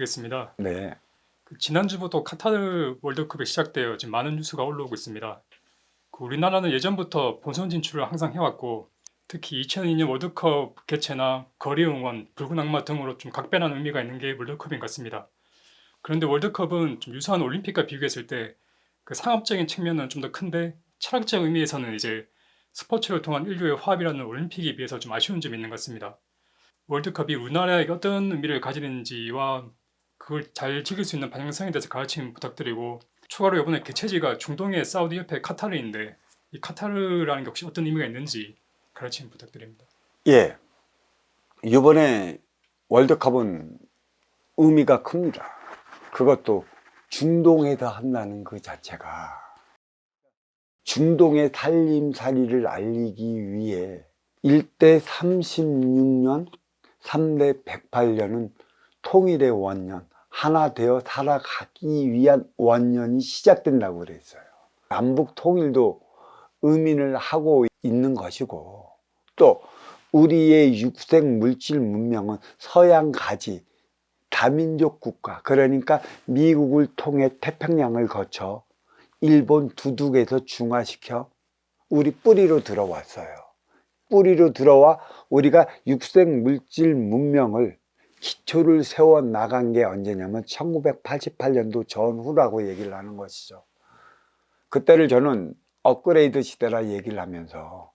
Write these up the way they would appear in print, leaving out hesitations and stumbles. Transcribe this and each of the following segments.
드리겠습니다. 네. 지난주부터 카타르 월드컵이 시작되어 지금 많은 뉴스가 올라오고 있습니다. 우리나라는 예전부터 본선 진출을 항상 해왔고, 특히 2002년 월드컵 개최나 거리 응원, 붉은 악마 등으로 좀 각별한 의미가 있는 게 월드컵인 것 같습니다. 그런데 월드컵은 좀 유사한 올림픽과 비교했을 때 그 상업적인 측면은 좀 더 큰데, 철학적 의미에서는 이제 스포츠를 통한 인류의 화합이라는 올림픽에 비해서 좀 아쉬운 점이 있는 것 같습니다. 월드컵이 우리나라에게 어떤 의미를 가지는지와 그걸 잘 즐길 수 있는 방향성에 대해서 가르침 부탁드리고, 추가로 이번에 개최지가 중동의 사우디 옆에 카타르인데 이 카타르라는 게 혹시 어떤 의미가 있는지 가르침 부탁드립니다. 예. 이번에 월드컵은 의미가 큽니다. 그것도 중동에서 한다는 그 자체가 중동의 살림살이를 알리기 위해 1대 36년, 3대 108년은 통일의 원년, 하나 되어 살아가기 위한 원년이 시작된다고 그랬어요. 남북 통일도 의미를 하고 있는 것이고, 또 우리의 육생 물질 문명은 서양 가지 다민족 국가, 그러니까 미국을 통해 태평양을 거쳐 일본 두둑에서 중화시켜 우리 뿌리로 들어왔어요. 뿌리로 들어와 우리가 육생 물질 문명을 기초를 세워 나간 게 언제냐면 1988년도 전후라고 얘기를 하는 것이죠. 그때를 저는 업그레이드 시대라 얘기를 하면서,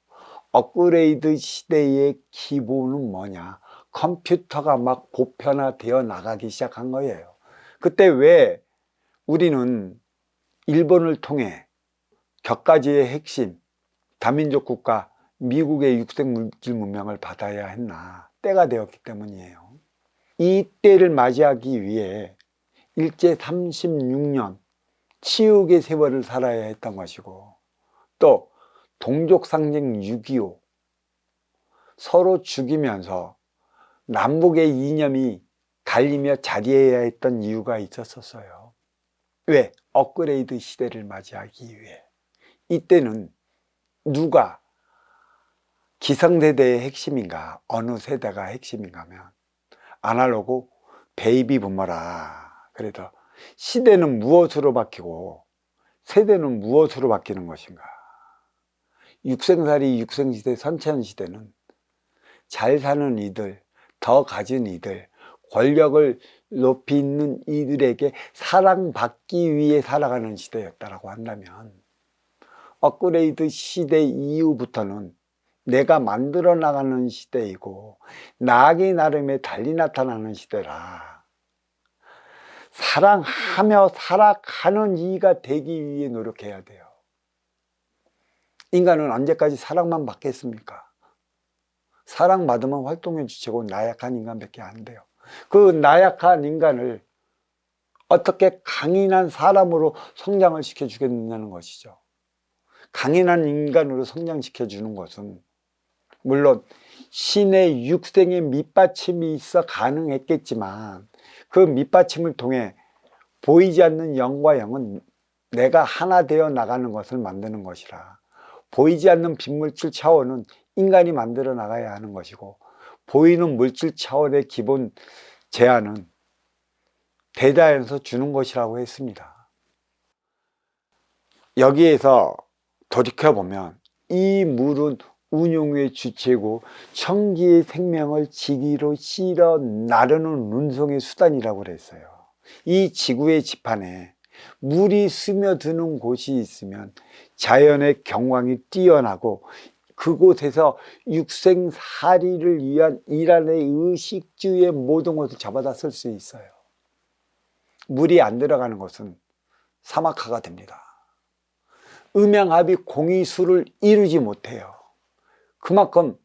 업그레이드 시대의 기본은 뭐냐? 컴퓨터가 막 보편화되어 나가기 시작한 거예요. 그때 왜 우리는 일본을 통해 격가지의 핵심 다민족 국가 미국의 육생물질 문명을 받아야 했나? 때가 되었기 때문이에요. 이 때를 맞이하기 위해 일제 36년 치욕의 세월을 살아야 했던 것이고, 또 동족 상징 6.25 서로 죽이면서 남북의 이념이 갈리며 자리해야 했던 이유가 있었어요. 왜? 업그레이드 시대를 맞이하기 위해. 이때는 누가 기성세대의 핵심인가, 어느 세대가 핵심인가 하면 아날로그 베이비 부머라. 그래도 시대는 무엇으로 바뀌고 세대는 무엇으로 바뀌는 것인가? 육생살이 육생시대 선천시대는 잘 사는 이들, 더 가진 이들, 권력을 높이 있는 이들에게 사랑받기 위해 살아가는 시대였다고 한다면, 업그레이드 시대 이후부터는 내가 만들어 나가는 시대이고 나기 나름의 달리 나타나는 시대라, 사랑하며 살아가는 이가 되기 위해 노력해야 돼요. 인간은 언제까지 사랑만 받겠습니까? 사랑받으면 활동의 주체고 나약한 인간밖에 안 돼요. 그 나약한 인간을 어떻게 강인한 사람으로 성장을 시켜주겠느냐는 것이죠. 강인한 인간으로 성장시켜주는 것은 물론 신의 육생의 밑받침이 있어 가능했겠지만, 그 밑받침을 통해 보이지 않는 영과 영은 내가 하나 되어 나가는 것을 만드는 것이라, 보이지 않는 빈물질 차원은 인간이 만들어 나가야 하는 것이고, 보이는 물질 차원의 기본 제한은 대자연에서 주는 것이라고 했습니다. 여기에서 돌이켜보면 이 물은 운용의 주체고 천기의 생명을 지기로 실어 나르는 운송의 수단이라고 그랬어요. 이 지구의 지판에 물이 스며드는 곳이 있으면 자연의 경광이 뛰어나고 그곳에서 육생살이를 위한 이란의 의식주의 모든 것을 잡아다 쓸 수 있어요. 물이 안 들어가는 곳은 사막화가 됩니다. 음양합이 공의수를 이루지 못해요. 그만큼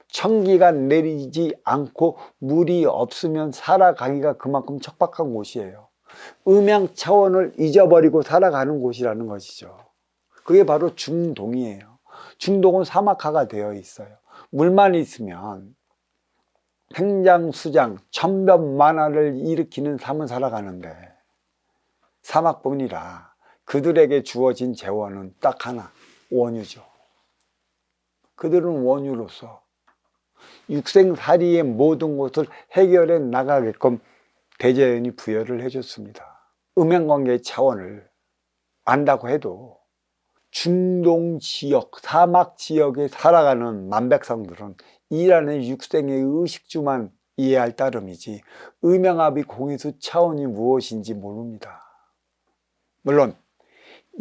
천기가 내리지 않고 물이 없으면 살아가기가 그만큼 척박한 곳이에요. 음양 차원을 잊어버리고 살아가는 곳이라는 것이죠. 그게 바로 중동이에요. 중동은 사막화가 되어 있어요. 물만 있으면 횡장수장 천변만화를 일으키는 삶을 살아가는데, 사막뿐이라 그들에게 주어진 재원은 딱 하나, 원유죠. 그들은 원유로서 육생살이의 모든 것을 해결해 나가게끔 대자연이 부여를 해줬습니다. 음양관계의 차원을 안다고 해도 중동 지역, 사막 지역에 살아가는 만백성들은 이란의 육생의 의식주만 이해할 따름이지 음양아비 공의수 차원이 무엇인지 모릅니다. 물론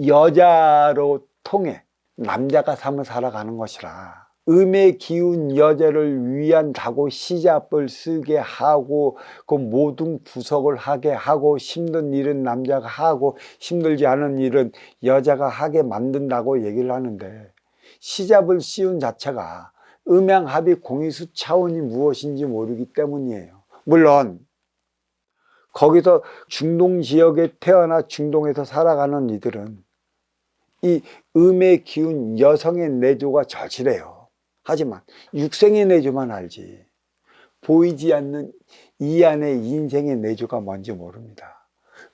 여자로 통해 남자가 삶을 살아가는 것이라 음의 기운 여자를 위한다고 시잡을 쓰게 하고 그 모든 구석을 하게 하고 힘든 일은 남자가 하고 힘들지 않은 일은 여자가 하게 만든다고 얘기를 하는데 시잡을 씌운 자체가 음양합의 공의수 차원이 무엇인지 모르기 때문이에요. 물론 거기서 중동 지역에 태어나 중동에서 살아가는 이들은 이 음의 기운 여성의 내조가 절실해요. 하지만 육생의 내조만 알지 보이지 않는 이 안의 인생의 내조가 뭔지 모릅니다.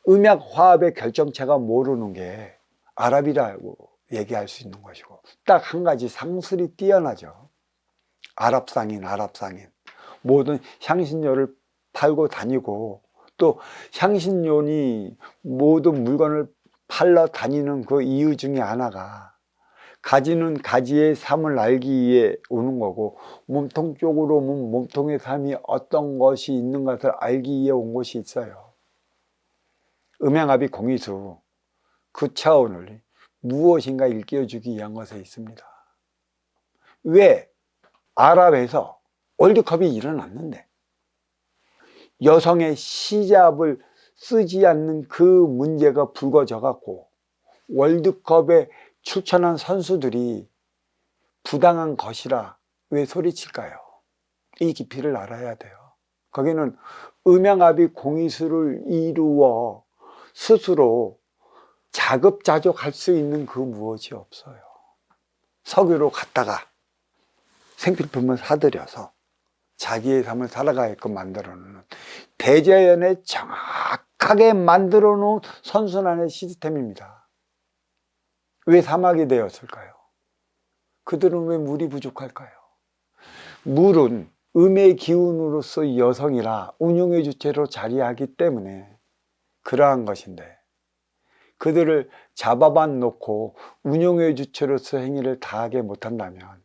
음양 화합의 결정체가 모르는 게 아랍이라고 얘기할 수 있는 것이고 딱 한 가지 상술이 뛰어나죠. 아랍상인. 모든 향신료를 팔고 다니고 또 향신료니 모든 물건을 팔러 다니는 그 이유 중에 하나가 가지는 가지의 삶을 알기 위해 오는 거고 몸통 쪽으로 몸통의 삶이 어떤 것이 있는 것을 알기 위해 온 것이 있어요. 음양합의 공의수 그 차원을 무엇인가 일깨워주기 위한 것에 있습니다. 왜 아랍에서 월드컵이 일어났는데 여성의 시잡을 쓰지 않는 그 문제가 불거져 갖고 월드컵에 출전한 선수들이 부당한 것이라 왜 소리칠까요? 이 깊이를 알아야 돼요. 거기는 음양합의 공의수를 이루어 스스로 자급자족할 수 있는 그 무엇이 없어요. 석유로 갔다가 생필품을 사들여서 자기의 삶을 살아가게끔 만들어 놓는 대자연에 정확하게 만들어 놓은 선순환의 시스템입니다. 왜 사막이 되었을까요? 그들은 왜 물이 부족할까요? 물은 음의 기운으로서 여성이라 운용의 주체로 자리하기 때문에 그러한 것인데 그들을 잡아만 놓고 운용의 주체로서 행위를 다하게 못한다면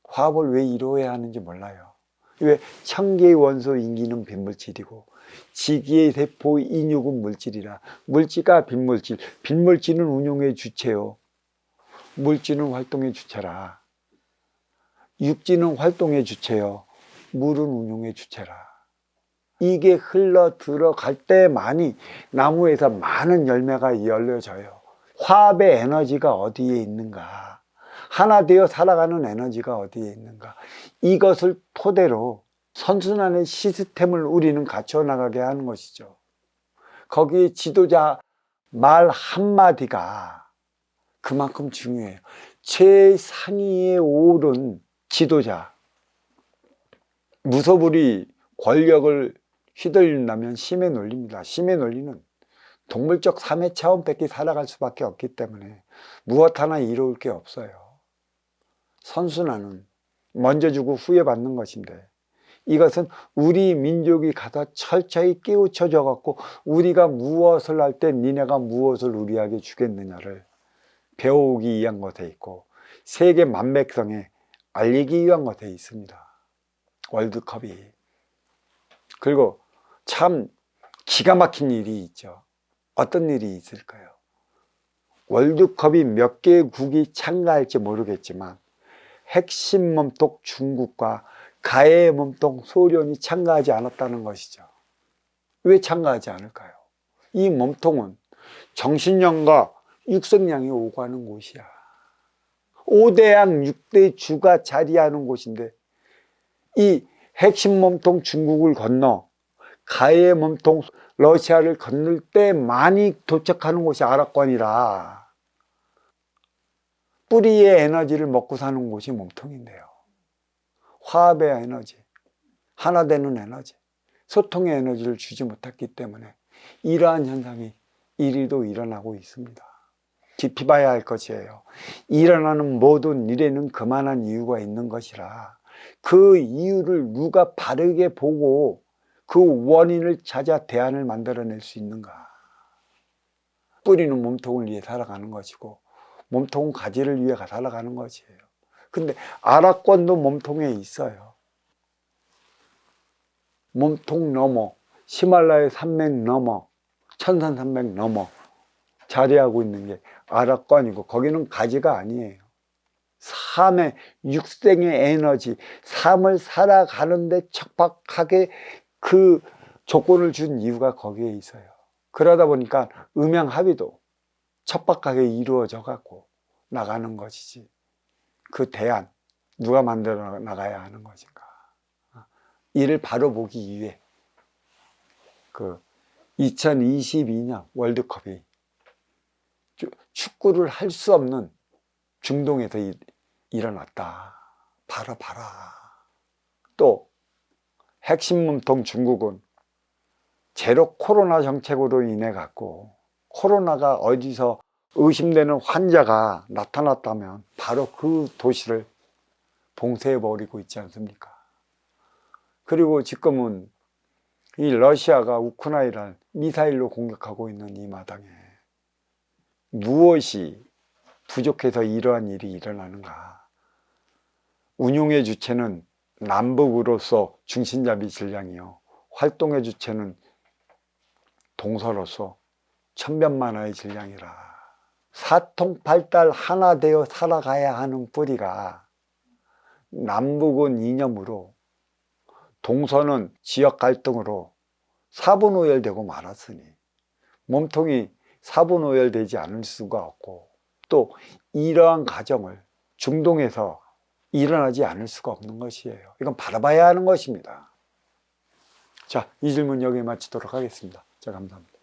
화합을 왜 이루어야 하는지 몰라요. 왜 천개의 원소 인기는 빈물질이고 지기의 세포 인육은 물질이라 물질과 빈물질, 빈물질은 운용의 주체요 물질은 활동의 주체라 육지는 활동의 주체요 물은 운용의 주체라 이게 흘러 들어갈 때만이 나무에서 많은 열매가 열려져요. 화합의 에너지가 어디에 있는가, 하나 되어 살아가는 에너지가 어디에 있는가, 이것을 토대로 선순환의 시스템을 우리는 갖춰 나가게 하는 것이죠. 거기에 지도자 말 한마디가 그만큼 중요해요. 최상위에 오른 지도자, 무소불위 권력을 휘둘린다면 심의 논리입니다. 심의 논리는 동물적 3회 차원밖에 살아갈 수밖에 없기 때문에 무엇 하나 이루을 게 없어요. 선순환은 먼저 주고 후에 받는 것인데 이것은 우리 민족이 가서 철저히 깨우쳐져 갖고 우리가 무엇을 할 때 니네가 무엇을 우리에게 주겠느냐를 배우기 위한 것에 있고 세계 만백성에 알리기 위한 것에 있습니다. 월드컵이. 그리고 참 기가 막힌 일이 있죠. 어떤 일이 있을까요? 월드컵이 몇 개국이 참가할지 모르겠지만 핵심 몸통 중국과 가해 몸통 소련이 참가하지 않았다는 것이죠. 왜 참가하지 않을까요? 이 몸통은 정신력과 육성량이 오가는 곳이야. 5대양 6대 주가 자리하는 곳인데 이 핵심 몸통 중국을 건너 가해 몸통 러시아를 건널 때 많이 도착하는 곳이 아랍권이라 뿌리의 에너지를 먹고 사는 곳이 몸통인데요. 화합의 에너지, 하나 되는 에너지, 소통의 에너지를 주지 못했기 때문에 이러한 현상이 이리도 일어나고 있습니다. 깊이 봐야 할 것이에요. 일어나는 모든 일에는 그만한 이유가 있는 것이라 그 이유를 누가 바르게 보고 그 원인을 찾아 대안을 만들어낼 수 있는가? 뿌리는 몸통을 위해 살아가는 것이고 몸통은 가지를 위해 살아가는 것이에요. 근데 아라권도 몸통에 있어요. 몸통 넘어, 히말라야 산맥 넘어, 천산산맥 넘어 자리하고 있는 게 아라권이고 거기는 가지가 아니에요. 삶의 육생의 에너지, 삶을 살아가는데 척박하게 그 조건을 준 이유가 거기에 있어요. 그러다 보니까 음양합의도 척박하게 이루어져 갖고 나가는 것이지. 그 대안 누가 만들어 나가야 하는 것인가. 이를 바로 보기 위해 그 2022년 월드컵이 축구를 할 수 없는 중동에서 일어났다. 바로 봐라. 또 핵심 몸통 중국은 제로 코로나 정책으로 인해 갖고 코로나가 어디서 의심되는 환자가 나타났다면 바로 그 도시를 봉쇄해 버리고 있지 않습니까? 그리고 지금은 이 러시아가 우크라이나를 미사일로 공격하고 있는 이 마당에 무엇이 부족해서 이러한 일이 일어나는가? 운용의 주체는 남북으로서 중심잡이 전략이요, 활동의 주체는 동서로서 천변만화의 전략이라. 사통팔달 하나 되어 살아가야 하는 뿌리가 남북은 이념으로 동서는 지역 갈등으로 사분오열되고 말았으니 몸통이 사분오열되지 않을 수가 없고 또 이러한 가정을 중동에서 일어나지 않을 수가 없는 것이에요. 이건 바라봐야 하는 것입니다. 자, 이 질문 여기에 마치도록 하겠습니다. 자, 감사합니다.